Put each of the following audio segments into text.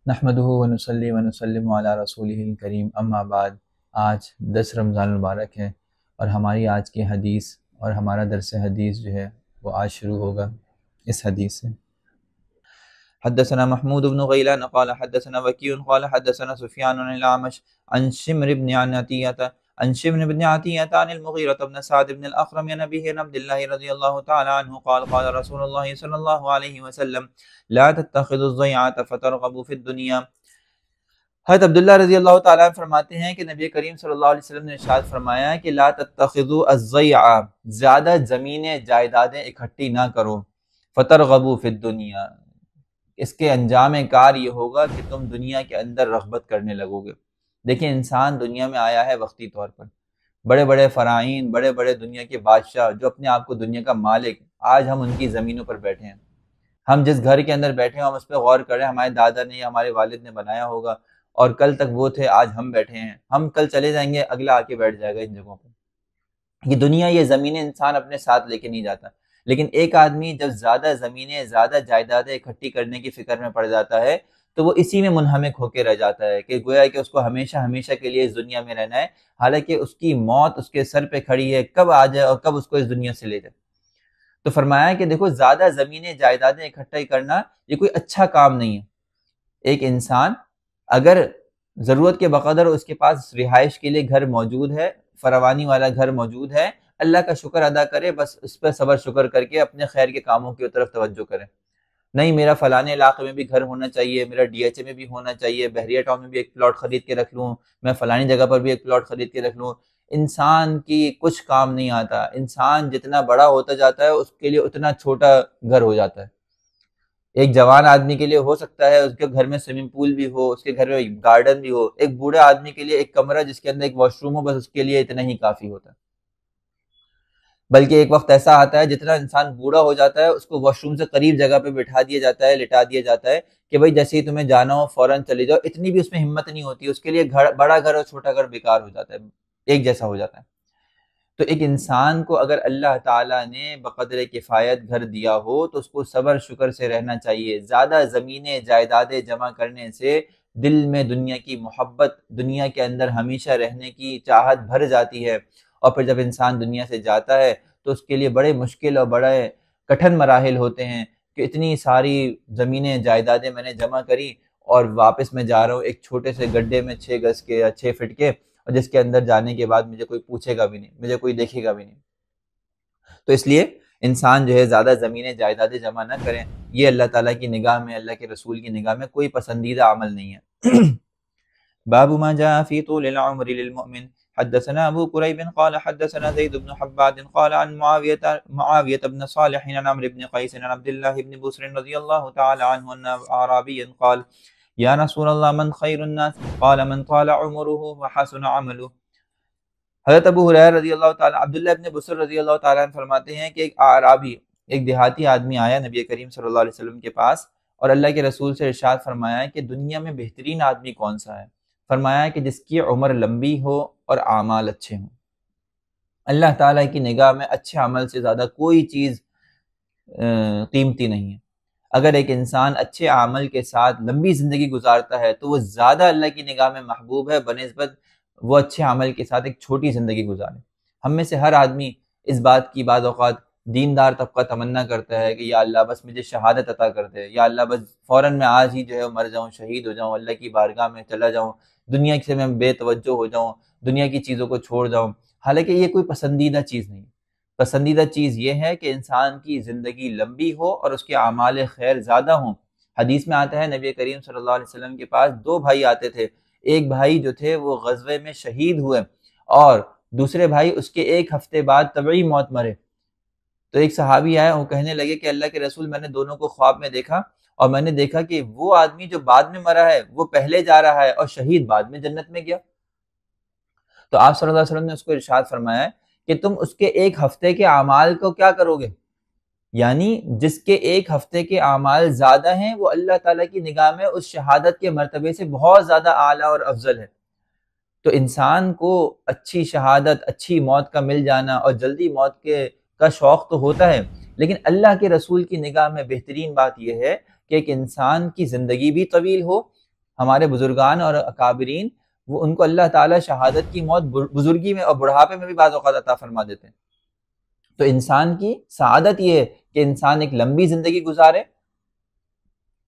نحمدہ ونصلی ونسلم علی رسولہ الکریم، اما بعد۔ آج 10 رمضان المبارک ہے اور ہماری آج کی حدیث اور ہمارا درس حدیث جو ہے وہ آج شروع ہوگا اس حدیث سے۔ حدثنا محمود بن غیلان قال حدثنا وکیع قال حدثنا سفیان عن الاعمش عن شمر بن عطیہ عن المغیرة بن سعد بن الاخرم عن ابیہ عن عبد اللہ رضی اللہ تعالی عنہ قال قال رسول اللہ صلی اللہ علیہ وسلم لا تتخذوا الضیعة فترغبوا في الدنیا۔ حضرت عبداللہ رضی اللہ تعالیٰ عنہ فرماتے ہیں کہ نبی کریم صلی اللہ علیہ وسلم نے ارشاد فرمایا کہ لا تتخذوا الضیعة، زیادہ زمینیں جائیدادیں اکٹھی نہ کرو، فترغبوا فی الدنیا، اس کے انجام کار یہ ہوگا کہ تم دنیا کے اندر رغبت کرنے لگو گے۔ دیکھیں، انسان دنیا میں آیا ہے وقتی طور پر، بڑے بڑے فرائین، بڑے بڑے دنیا کے بادشاہ جو اپنے آپ کو دنیا کا مالک، آج ہم ان کی زمینوں پر بیٹھے ہیں۔ ہم جس گھر کے اندر بیٹھے ہیں ہم اس پہ غور کریں، ہمارے دادا نے یا ہمارے والد نے بنایا ہوگا، اور کل تک وہ تھے، آج ہم بیٹھے ہیں، ہم کل چلے جائیں گے، اگلا آ کے بیٹھ جائے گا ان جگہوں پہ۔ یہ دنیا، یہ زمینیں انسان اپنے ساتھ لے کے نہیں جاتا، لیکن ایک آدمی جب زیادہ زمینیں، زیادہ جائیدادیں اکٹھی کرنے کی فکر میں پڑ جاتا ہے تو وہ اسی میں منہمک ہو کے رہ جاتا ہے کہ گویا کہ اس کو ہمیشہ ہمیشہ کے لیے اس دنیا میں رہنا ہے، حالانکہ اس کی موت اس کے سر پہ کھڑی ہے، کب آ جائے اور کب اس کو اس دنیا سے لے جائے۔ تو فرمایا کہ دیکھو، زیادہ زمینیں جائیدادیں اکٹھا کرنا یہ کوئی اچھا کام نہیں ہے۔ ایک انسان اگر ضرورت کے بقدر اس کے پاس رہائش کے لیے گھر موجود ہے، فراوانی والا گھر موجود ہے، اللہ کا شکر ادا کرے، بس اس پہ صبر شکر کر کے اپنے خیر کے کاموں کی طرف توجہ کرے۔ نہیں، میرا فلانے علاقے میں بھی گھر ہونا چاہیے، میرا ڈی ایچ اے میں بھی ہونا چاہیے، بحریہ ٹاؤن میں بھی ایک پلاٹ خرید کے رکھ لوں، میں فلانی جگہ پر بھی ایک پلاٹ خرید کے رکھ لوں۔ انسان کی کچھ کام نہیں آتا، انسان جتنا بڑا ہوتا جاتا ہے اس کے لیے اتنا چھوٹا گھر ہو جاتا ہے۔ ایک جوان آدمی کے لیے ہو سکتا ہے اس کے گھر میں سوئمنگ پول بھی ہو، اس کے گھر میں گارڈن بھی ہو، ایک بوڑھے آدمی کے لیے ایک کمرہ جس کے اندر ایک واش روم ہو، بس اس کے لیے اتنا ہی کافی ہوتا ہے۔ بلکہ ایک وقت ایسا آتا ہے جتنا انسان بوڑھا ہو جاتا ہے اس کو واش روم سے قریب جگہ پہ بٹھا دیا جاتا ہے، لٹا دیا جاتا ہے کہ بھائی جیسے ہی تمہیں جانا ہو فوراً چلے جاؤ، اتنی بھی اس میں ہمت نہیں ہوتی، اس کے لیے بڑا گھر اور چھوٹا گھر بیکار ہو جاتا ہے، ایک جیسا ہو جاتا ہے۔ تو ایک انسان کو اگر اللہ تعالیٰ نے بقدر کفایت گھر دیا ہو تو اس کو صبر شکر سے رہنا چاہیے۔ زیادہ زمینیں جائیدادیں جمع کرنے سے دل میں دنیا کی محبت، دنیا کے اندر ہمیشہ رہنے کی چاہت بھر جاتی ہے، اور پھر جب انسان دنیا سے جاتا ہے تو اس کے لیے بڑے مشکل اور بڑے کٹھن مراحل ہوتے ہیں کہ اتنی ساری زمینیں جائیدادیں میں نے جمع کری اور واپس میں جا رہا ہوں ایک چھوٹے سے گڈھے میں 6 گز کے یا 6 فٹ کے، اور جس کے اندر جانے کے بعد مجھے کوئی پوچھے گا بھی نہیں، مجھے کوئی دیکھے گا بھی نہیں۔ تو اس لیے انسان جو ہے زیادہ زمینیں جائیدادیں جمع نہ کریں، یہ اللہ تعالیٰ کی نگاہ میں، اللہ کے رسول کی نگاہ میں کوئی پسندیدہ عمل نہیں ہے۔ باب ما جاء في طول العمر للمؤمن۔ حدثنا ابو قريب قال حدثنا زيد بن حباد قال عن معاوية بن صالح عن عمرو بن قيس عن عبد الله بن بسر رضي الله تعالى عنه ان اعرابيا قال یا رسول اللہ من خیر الناس قال من طال عمره وحسن عمله۔ حضرت ابو ہریرہ رضی اللہ تعالیٰ، عبداللہ ابن بسر رضی اللہ تعالیٰ عنہ فرماتے ہیں کہ ایک اعرابی، ایک دیہاتی آدمی آیا نبی کریم صلی اللہ علیہ وسلم کے پاس اور اللہ کے رسول سے ارشاد فرمایا کہ دنیا میں بہترین آدمی کون سا ہے؟ فرمایا کہ جس کی عمر لمبی ہو اور اعمال اچھے ہوں۔ اللہ تعالیٰ کی نگاہ میں اچھے عمل سے زیادہ کوئی چیز قیمتی نہیں ہے۔ اگر ایک انسان اچھے عمل کے ساتھ لمبی زندگی گزارتا ہے تو وہ زیادہ اللہ کی نگاہ میں محبوب ہے بنسبت وہ اچھے عمل کے ساتھ ایک چھوٹی زندگی گزارے۔ ہم میں سے ہر آدمی اس بات کی بعض اوقات دیندار طبقہ تمنا کرتا ہے کہ یا اللہ بس مجھے شہادت عطا کر دے، یا اللہ بس فوراً میں آج ہی جو ہے مر جاؤں، شہید ہو جاؤں، اللہ کی بارگاہ میں چلا جاؤں، دنیا سے میں بے توجہ ہو جاؤں، دنیا کی چیزوں کو چھوڑ جاؤں۔ حالانکہ یہ کوئی پسندیدہ چیز نہیں۔ پسندیدہ چیز یہ ہے کہ انسان کی زندگی لمبی ہو اور اس کے اعمال خیر زیادہ ہوں۔ حدیث میں آتا ہے نبی کریم صلی اللہ علیہ وسلم کے پاس 2 بھائی آتے تھے، ایک بھائی جو تھے وہ غزوے میں شہید ہوئے اور دوسرے بھائی اس کے 1 ہفتے بعد طبعی موت مرے۔ تو ایک صحابی آیا، وہ کہنے لگے کہ اللہ کے رسول، میں نے دونوں کو خواب میں دیکھا اور میں نے دیکھا کہ وہ آدمی جو بعد میں مرا ہے وہ پہلے جا رہا ہے اور شہید بعد میں جنت میں گیا۔ تو آپ صلی اللہ علیہ وسلم نے اس کو ارشاد فرمایا کہ تم اس کے 1 ہفتے کے اعمال کو کیا کرو گے؟ یعنی جس کے 1 ہفتے کے اعمال زیادہ ہیں وہ اللہ تعالیٰ کی نگاہ میں اس شہادت کے مرتبے سے بہت زیادہ اعلیٰ اور افضل ہے۔ تو انسان کو اچھی شہادت، اچھی موت کا مل جانا اور جلدی موت کا شوق تو ہوتا ہے، لیکن اللہ کے رسول کی نگاہ میں بہترین بات یہ ہے کہ ایک انسان کی زندگی بھی طویل ہو، ہمارے بزرگان اور اکابرین وہ ان کو اللہ تعالیٰ شہادت کی موت بزرگی میں اور بڑھاپے میں بھی بعض اوقات عطا فرما دیتے ہیں۔ تو انسان کی سعادت یہ ہے کہ انسان ایک لمبی زندگی گزارے،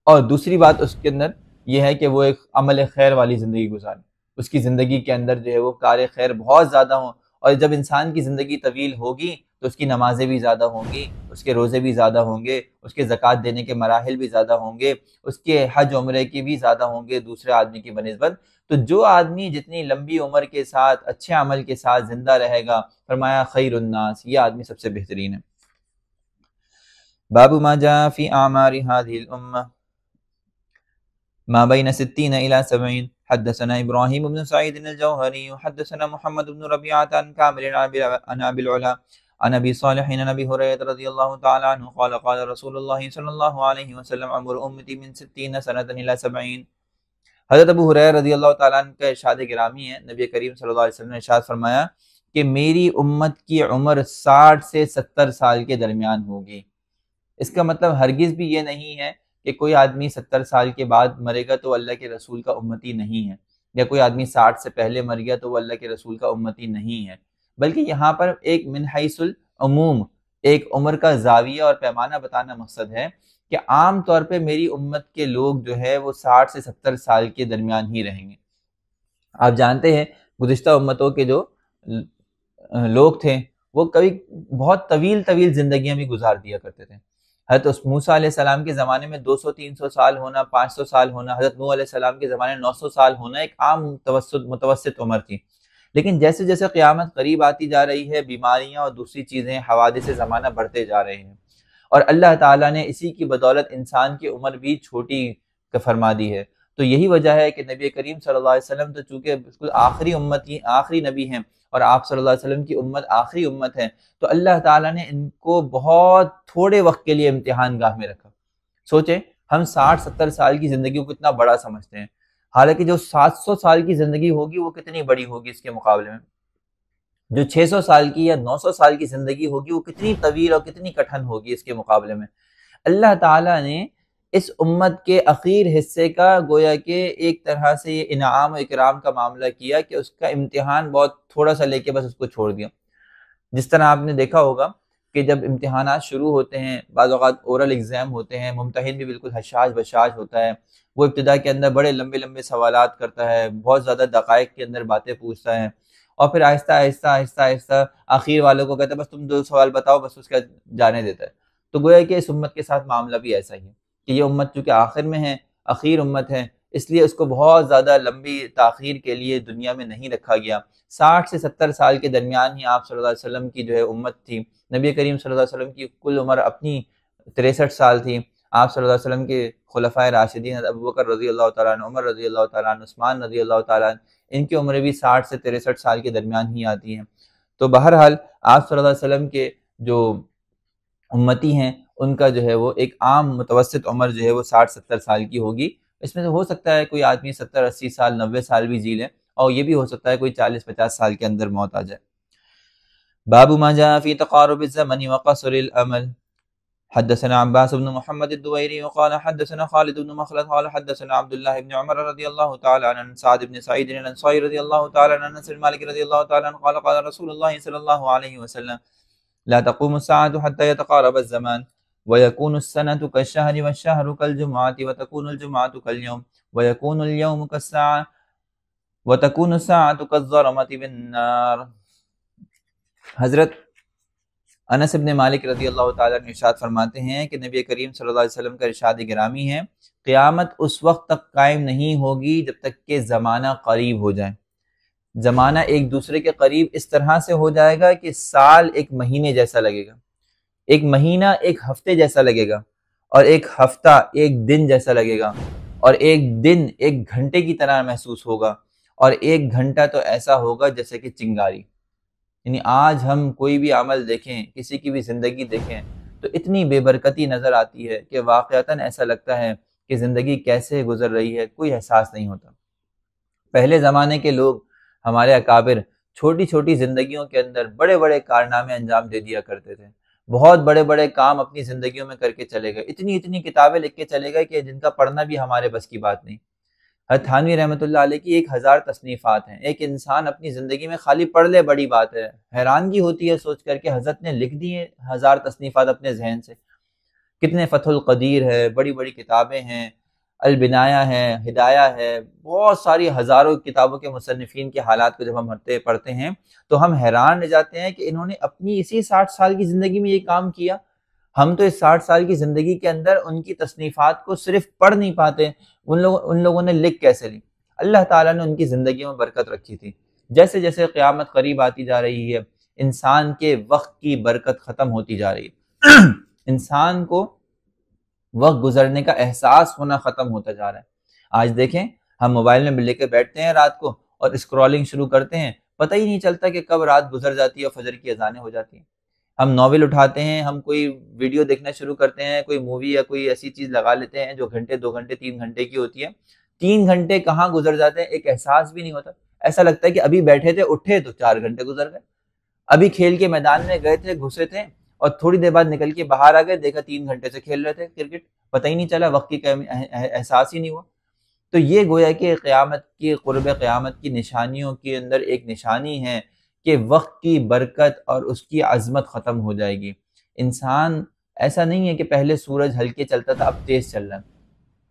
اور دوسری بات اس کے اندر یہ ہے کہ وہ ایک عمل خیر والی زندگی گزارے، اس کی زندگی کے اندر جو ہے وہ کار خیر بہت زیادہ ہوں۔ اور جب انسان کی زندگی طویل ہوگی تو اس کی نمازیں بھی زیادہ ہوں گی، اس کے روزے بھی زیادہ ہوں گے، اس کے زکوٰۃ دینے کے مراحل بھی زیادہ ہوں گے، اس کے حج عمرے کی بھی زیادہ ہوں گے دوسرے آدمی کی بنسبت۔ تو جو آدمی جتنی لمبی عمر کے ساتھ اچھے عمل کے ساتھ زندہ رہے گا، فرمایا خیر الناس، یہ آدمی سب سے بہترین ہے۔ باب ما جاء فی اعمار هذه الامه ما بين 60 الى 70 حدثنا ابراهيم بن سعيد الجوهري حدثنا محمد بن ربيعة عن كامل عن ابي العلا عن ابي صالح عن ابي هريرة رضي الله تعالى عنه قال قال رسول الله صلى الله عليه وسلم عمر امتي من 60 سنة الى 70۔ حضرت ابو ہریرہ رضی اللہ تعالیٰ عنہ کا ارشاد گرامی ہے، نبی کریم صلی اللہ علیہ وسلم نے ارشاد فرمایا کہ میری امت کی عمر 60 سے 70 سال کے درمیان ہوگی۔ اس کا مطلب ہرگز بھی یہ نہیں ہے کہ کوئی آدمی 70 سال کے بعد مرے گا تو اللہ کے رسول کا امتی نہیں ہے، یا کوئی آدمی 60 سے پہلے مر گیا تو وہ اللہ کے رسول کا امتی نہیں ہے، بلکہ یہاں پر ایک من حیث العموم، ایک عمر کا زاویہ اور پیمانہ بتانا مقصد ہے کہ عام طور پہ میری امت کے لوگ جو ہے وہ 60 سے 70 سال کے درمیان ہی رہیں گے۔ آپ جانتے ہیں گزشتہ امتوں کے جو لوگ تھے وہ کبھی بہت طویل زندگیاں بھی گزار دیا کرتے تھے۔ حضرت موسیٰ علیہ السلام کے زمانے میں 200-300 سال ہونا، 500 سال ہونا، حضرت نوح علیہ السلام کے زمانے میں 900 سال ہونا ایک عام متوسط عمر تھی۔ لیکن جیسے جیسے قیامت قریب آتی جا رہی ہے، بیماریاں اور دوسری چیزیں، حوادث زمانہ بڑھتے جا رہے ہیں، اور اللہ تعالیٰ نے اسی کی بدولت انسان کی عمر بھی چھوٹی فرما دی ہے۔ تو یہی وجہ ہے کہ نبی کریم صلی اللہ علیہ وسلم تو چونکہ بالکل آخری نبی ہیں، اور آپ صلی اللہ علیہ وسلم کی امت آخری امت ہے، تو اللہ تعالیٰ نے ان کو بہت تھوڑے وقت کے لیے امتحان گاہ میں رکھا۔ سوچیں ہم 60-70 سال کی زندگی کو کتنا بڑا سمجھتے ہیں، حالانکہ جو 700 سال کی زندگی ہوگی وہ کتنی بڑی ہوگی اس کے مقابلے میں، جو 600 سال کی یا 900 سال کی زندگی ہوگی وہ کتنی طویل اور کتنی کٹھن ہوگی اس کے مقابلے میں۔ اللہ تعالیٰ نے اس امت کے اخیر حصے کا گویا کہ ایک طرح سے یہ انعام و اکرام کا معاملہ کیا کہ اس کا امتحان بہت تھوڑا سا لے کے بس اس کو چھوڑ دیا۔ جس طرح آپ نے دیکھا ہوگا کہ جب امتحانات شروع ہوتے ہیں، بعض اوقات اورل ایگزام ہوتے ہیں، ممتحن بھی بالکل حشاش بشاش ہوتا ہے، وہ ابتدا کے اندر بڑے لمبے سوالات کرتا ہے، بہت زیادہ دقائق کے اندر باتیں پوچھتا ہے، اور پھر آہستہ آخر والوں کو کہتا ہے بس تم 2 سوال بتاؤ، بس اس کا جانے دیتا ہے۔ تو گویا کہ اس امت کے ساتھ معاملہ بھی ایسا ہی ہے کہ یہ امت چونکہ آخر میں ہے، اخیر امت ہے، اس لیے اس کو بہت زیادہ لمبی تاخیر کے لیے دنیا میں نہیں رکھا گیا۔ 60 سے 70 سال کے درمیان ہی آپ صلی اللہ علیہ وسلم کی جو ہے امت تھی۔ نبی کریم صلی اللہ علیہ وسلم کی کل عمر اپنی 63 سال تھی۔ آپ صلی اللہ علیہ وسلم کے خلفائے راشدین ابوبکر رضی اللہ تعالیٰ عنہ، عمر رضی اللہ تعالیٰ عنہ، عثمان رضی اللہ تعالیٰ عنہ، ان کی عمریں بھی 60 سے 63 سال کے درمیان ہی آتی ہیں۔ تو بہرحال آپ صلی اللہ علیہ وسلم کے جو امتی ہیں ان کا جو ہے وہ ایک عام متوسط عمر جو ہے وہ 60-70 سال کی ہوگی۔ اس میں سے ہو سکتا ہے کوئی آدمی 70-80 سال 90 سال بھی جی لے، اور یہ بھی ہو سکتا ہے کوئی 40-50 سال کے اندر موت آ جائے۔ باب ما جاء في تقارب الزمن وقصر الامل حدثنا عباس بن محمد الدويري وقال حدثنا خالد بن مخلد قال حدثنا عبد الله بن عمر رضي الله تعالى عن سعد بن سعيد الانصاري رضي الله تعالى عن انس بن مالك رضي الله تعالى عنه قال قال رسول الله صلى الله عليه وسلم لا تقوم الساعة حتى يتقارب الزمان ويكون السنة كالشهر والشهر كالجمعة وتكون الجمعة كاليوم ويكون اليوم كالساعة وتكون الساعة كالظرمة بالنار۔ حضرت انس بن مالک رضی اللہ تعالیٰ نے ارشاد فرماتے ہیں کہ نبی کریم صلی اللہ علیہ وسلم کا ارشاد گرامی ہے، قیامت اس وقت تک قائم نہیں ہوگی جب تک کہ زمانہ قریب ہو جائے۔ زمانہ ایک دوسرے کے قریب اس طرح سے ہو جائے گا کہ سال ایک مہینے جیسا لگے گا، ایک مہینہ ایک ہفتے جیسا لگے گا، اور ایک ہفتہ ایک دن جیسا لگے گا، اور ایک دن ایک گھنٹے کی طرح محسوس ہوگا، اور ایک گھنٹہ تو ایسا ہوگا جیسے کہ چنگاری۔ یعنی آج ہم کوئی بھی عمل دیکھیں، کسی کی بھی زندگی دیکھیں تو اتنی بے برکتی نظر آتی ہے کہ واقعتاً ایسا لگتا ہے کہ زندگی کیسے گزر رہی ہے، کوئی احساس نہیں ہوتا۔ پہلے زمانے کے لوگ، ہمارے اکابر، چھوٹی چھوٹی زندگیوں کے اندر بڑے بڑے کارنامے انجام دے دیا کرتے تھے، بہت بڑے بڑے کام اپنی زندگیوں میں کر کے چلے گئے، اتنی کتابیں لکھ کے چلے گئے کہ جن کا پڑھنا بھی ہمارے بس کی بات نہیں۔ حضرت تھانوی رحمۃ اللہ علیہ کی 1000 تصنیفات ہیں. ایک انسان اپنی زندگی میں خالی پڑھ لے بڑی بات ہے. حیرانگی ہوتی ہے سوچ کر کہ حضرت نے لکھ دی ہیں 1000 تصنیفات اپنے ذہن سے. کتنے فتح القدیر ہے، بڑی بڑی کتابیں ہیں، البنایہ ہے، ہدایہ ہے، بہت ساری ہزاروں کتابوں کے مصنفین کے حالات کو جب ہم پڑھتے ہیں تو ہم حیران رہ جاتے ہیں کہ انہوں نے اپنی اسی 60 سال کی زندگی میں یہ کام کیا. ہم تو اس 60 سال کی زندگی کے اندر ان کی تصنیفات کو صرف پڑھ نہیں پاتے، ان لوگوں نے لکھ کیسے لی. اللہ تعالیٰ نے ان کی زندگیوں میں برکت رکھی تھی. جیسے جیسے قیامت قریب آتی جا رہی ہے، انسان کے وقت کی برکت ختم ہوتی جا رہی ہے. انسان کو وقت گزرنے کا احساس ہونا ختم ہوتا جا رہا ہے. آج دیکھیں ہم موبائل میں لے کے بیٹھتے ہیں رات کو اور اسکرولنگ شروع کرتے ہیں، پتہ ہی نہیں چلتا کہ کب رات گزر جاتی ہے اور فجر کی اذانیں ہو جاتی ہیں. ہم ناول اٹھاتے ہیں، ہم کوئی ویڈیو دیکھنا شروع کرتے ہیں، کوئی مووی یا کوئی ایسی چیز لگا لیتے ہیں جو گھنٹے 2 گھنٹے 3 گھنٹے کی ہوتی ہے. 3 گھنٹے کہاں گزر جاتے ہیں ایک احساس بھی نہیں ہوتا. ایسا لگتا ہے کہ ابھی بیٹھے تھے، اٹھے تو 4 گھنٹے گزر گئے. ابھی کھیل کے میدان میں گئے تھے، گھسے تھے اور تھوڑی دیر بعد نکل کے باہر آ گئے، دیکھا 3 گھنٹے سے کھیل رہے تھے کرکٹ، پتہ ہی نہیں چلا، وقت کی احساس ہی نہیں ہوا. تو یہ گویا کہ قیامت کی قرب قیامت کی نشانیوں کے اندر ایک نشانی ہے کہ وقت کی برکت اور اس کی عظمت ختم ہو جائے گی. انسان ایسا نہیں ہے کہ پہلے سورج ہلکے چلتا تھا اب تیز چل رہا ہے،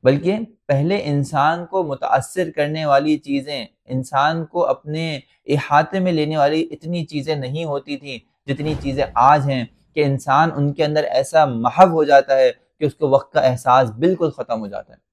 بلکہ پہلے انسان کو متاثر کرنے والی چیزیں، انسان کو اپنے احاطے میں لینے والی اتنی چیزیں نہیں ہوتی تھیں جتنی چیزیں آج ہیں، کہ انسان ان کے اندر ایسا محو ہو جاتا ہے کہ اس کو وقت کا احساس بالکل ختم ہو جاتا ہے.